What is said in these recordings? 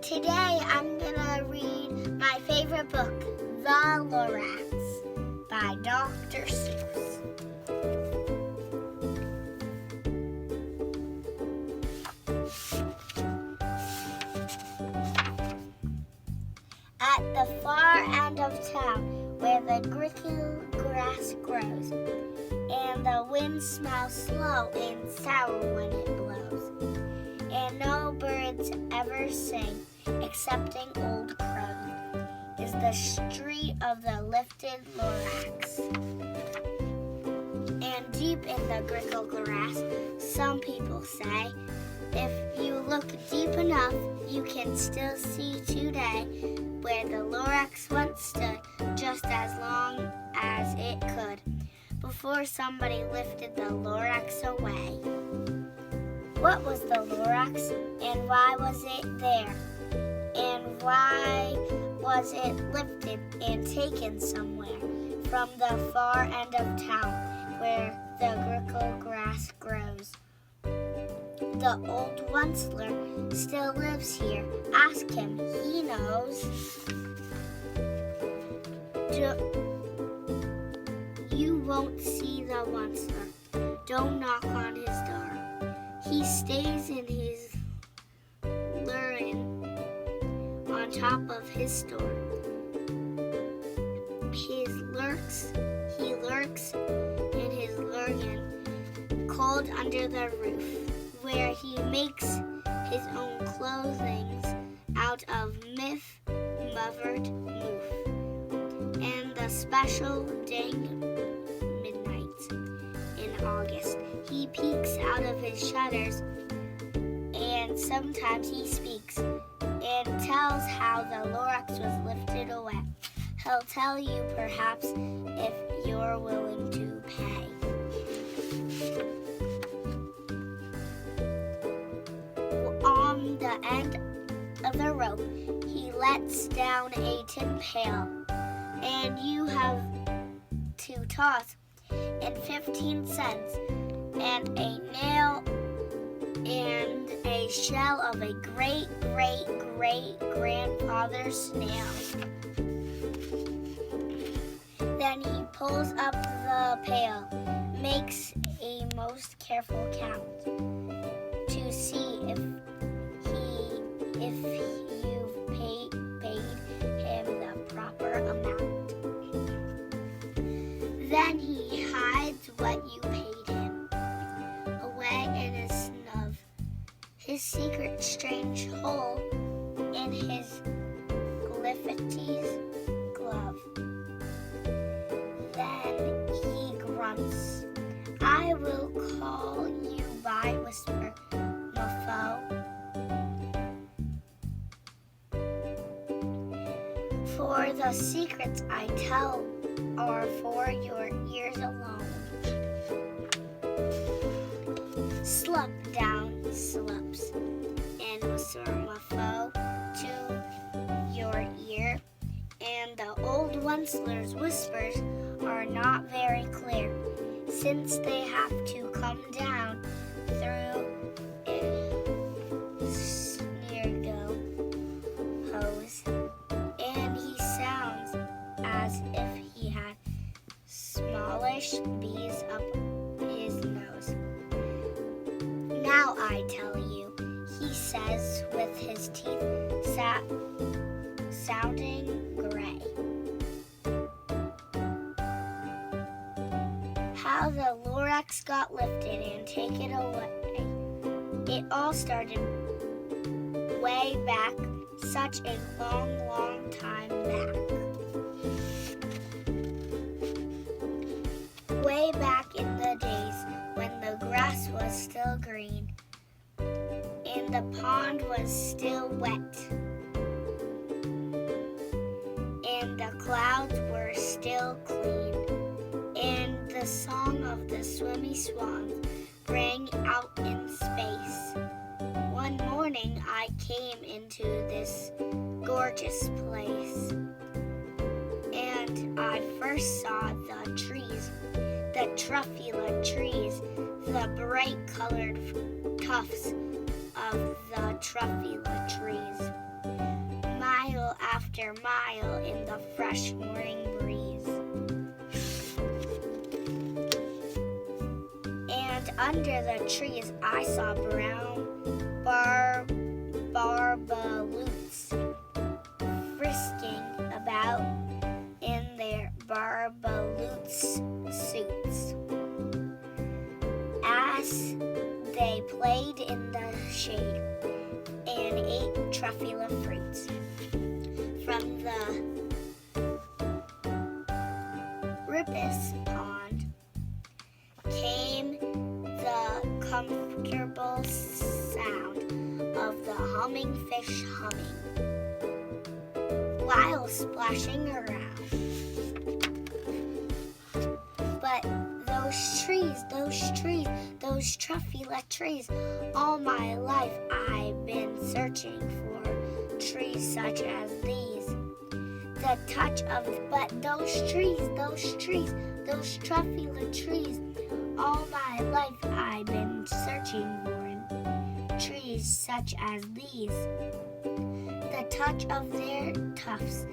Today I'm gonna read my favorite book, The Lorax by Dr. Seuss. At the far end of town, where the grickle grass grows, and the wind smells slow and sour when it blows, and no birds ever sing, excepting old crows, is the street of the lifted Lorax. And deep in the grickle grass, some people say, if you look deep enough, you can still see today where the Lorax once stood, just as long as it could, before somebody lifted the Lorax away. What was the Lorax, and why was it there? And why was it lifted and taken somewhere from the far end of town where the grickle grass grows? The old Onceler still lives here. Ask him, he knows. You won't see the Onceler. Don't knock on his door. He stays in his lurin on top of his store. He lurks in his lurgan, cold under the roof, where he makes his own clothing out of mothered moof. And the special dang midnights in August, he peeks out of his shutters, and sometimes he speaks and tells how the Lorax was lifted away. He'll tell you perhaps if you're willing to pay. On the end of the rope, he lets down a tin pail, and you have to toss in 15 cents and a nail and a shell of a great-great-great-grandfather's snail. Then he pulls up the pail, makes a most careful count to see if you've paid him the proper amount. Then he hides what you paid him away in a snub, his secret strange hole in his Gliffity's glove. Then he grunts, I will call you by whisper, Muffo. For the secrets I tell are for your ears alone. Slup down slups, and whisper Muffo to your ear, and the old Onceler's whispers are not very clear, since they have to come down through a snare-go hose, and he sounds as if he had smallish bees up his nose. Now I tell you, he says with his teeth sounding gray, how the Lorax got lifted and taken away. It all started way back, such a long, long time back. Way back in the days when the grass was still green and the pond was still wet and the clouds were still clean and the song of the swimmy swans rang out in space. One morning I came into this gorgeous place, and I first saw the trees, the truffula trees, the bright-colored tufts of the truffula trees. mile in the fresh morning breeze. And under the trees I saw brown barbaloots frisking about in their barbaloots suits as they played in the shade and ate truffula fruits. From the ripis pond came the comfortable sound of the humming fish humming while splashing around. But those truffula trees, all my life I've been searching for trees such as these. The touch of, but those truffula trees, all my life I've been searching for trees such as these. The touch of their tufts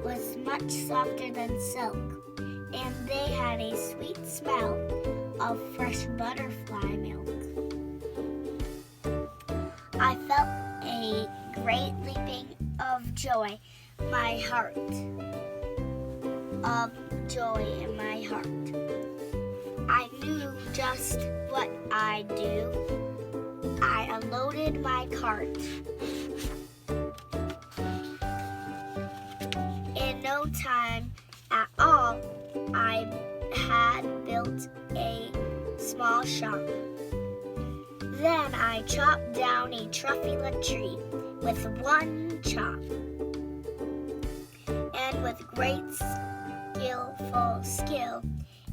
was much softer than silk, and they had a sweet smell of fresh butterfly milk. I felt a great leaping of joy, in my heart. I knew just what I'd do. I unloaded my cart. In no time at all, I had built a small shop. Then I chopped down a truffula tree with one chop, and with great skillful skill,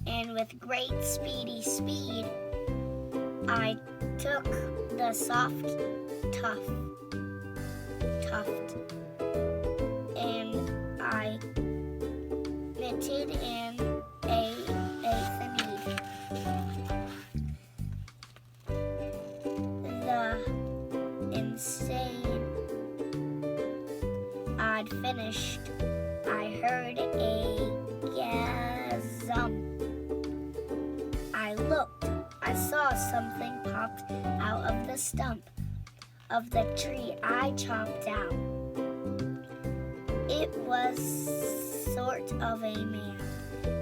and with great speedy speed, I took the soft tuft, and I knitted in a thread. The insane I'd finished, I heard a gasm. I looked. I saw something popped out of the stump of the tree I chopped down. It was sort of a man.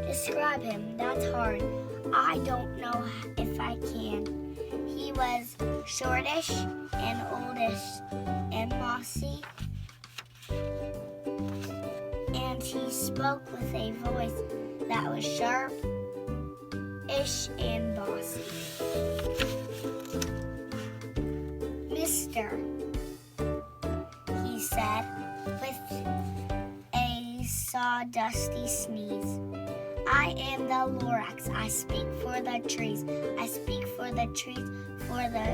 Describe him, that's hard. I don't know if I can. He was shortish and oldish and mossy, and he spoke with a voice that was sharp-ish and bossy. Mister, he said, with a sawdusty sneeze, I am the Lorax. I speak for the trees. I speak for the trees. For the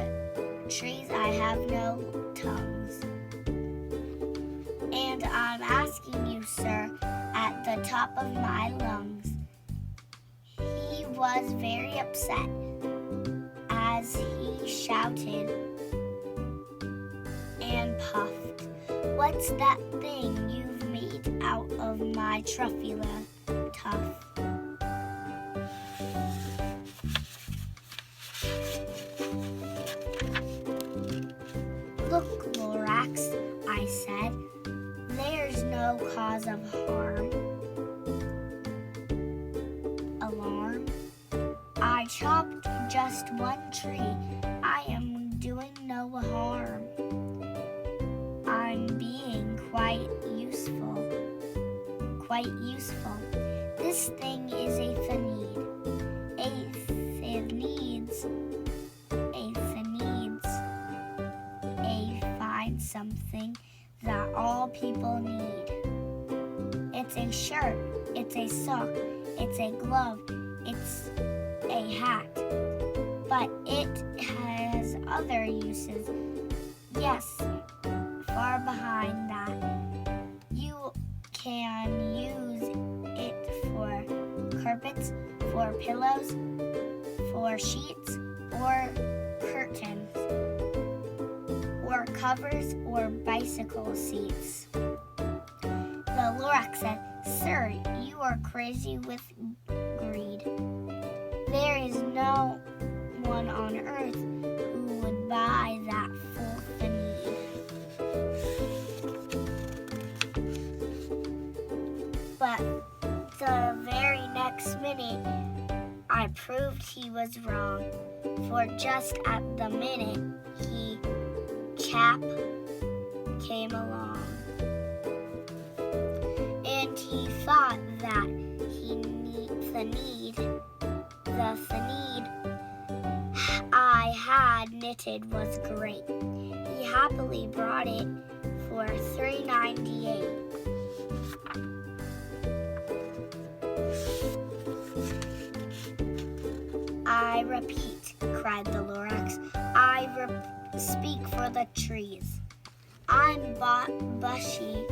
trees I have no tongues. And I'm asking you, sir, at the top of my lungs. He was very upset as he shouted and puffed. What's that thing you've made out of my truffula tuft? Look, Lorax, I said, there's no cause of alarm. I chopped just one tree. I am doing no harm. I'm being quite useful. This thing is a thneed. Something that all people need. It's a shirt, it's a sock, it's a glove, it's a hat, but it has other uses. Yes, far behind that. You can use it for carpets, for pillows, for sheets, or curtains, or covers, or bicycle seats. The Lorax said, "Sir, you are crazy with greed. There is no one on earth who would buy that filthy need." But the very next minute, I proved he was wrong. For just at the minute, chap came along. And he thought that the need I had knitted was great. He happily brought it for $3.98. "I repeat," cried the Lorax, "I speak for the trees. I'm bushy,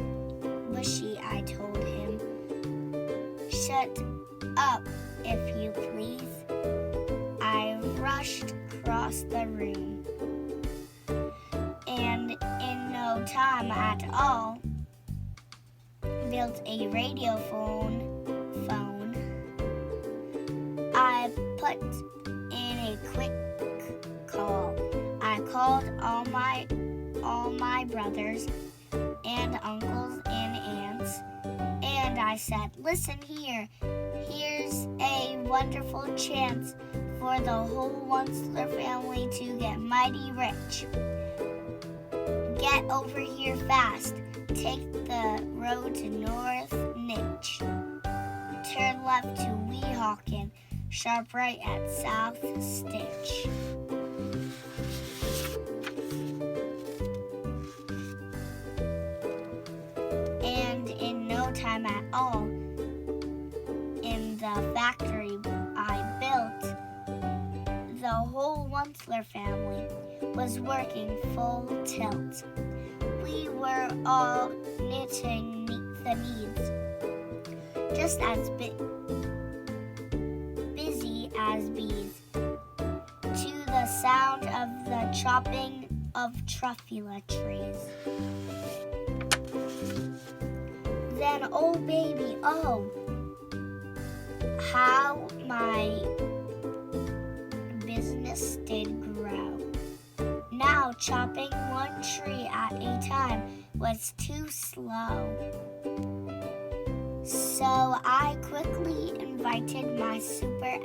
I told him. "Shut up, if you please." I rushed across the room, and in no time at all, built a radio phone. I put in a quick call. I called all my brothers and uncles and aunts, and I said, "Listen here. Here's a wonderful chance for the whole Onceler family to get mighty rich. Get over here fast. Take the road to North Nitch. Turn left to Weehawken. Sharp right at South Stitch." And in no time at all, in the factory I built, the whole Onceler family was working full tilt. We were all knitting the needs, just as busy as bees, to the sound of the chopping of truffula trees. Then, oh baby, oh, how my business did grow. Now chopping one tree at a time was too slow. So I quickly invited my super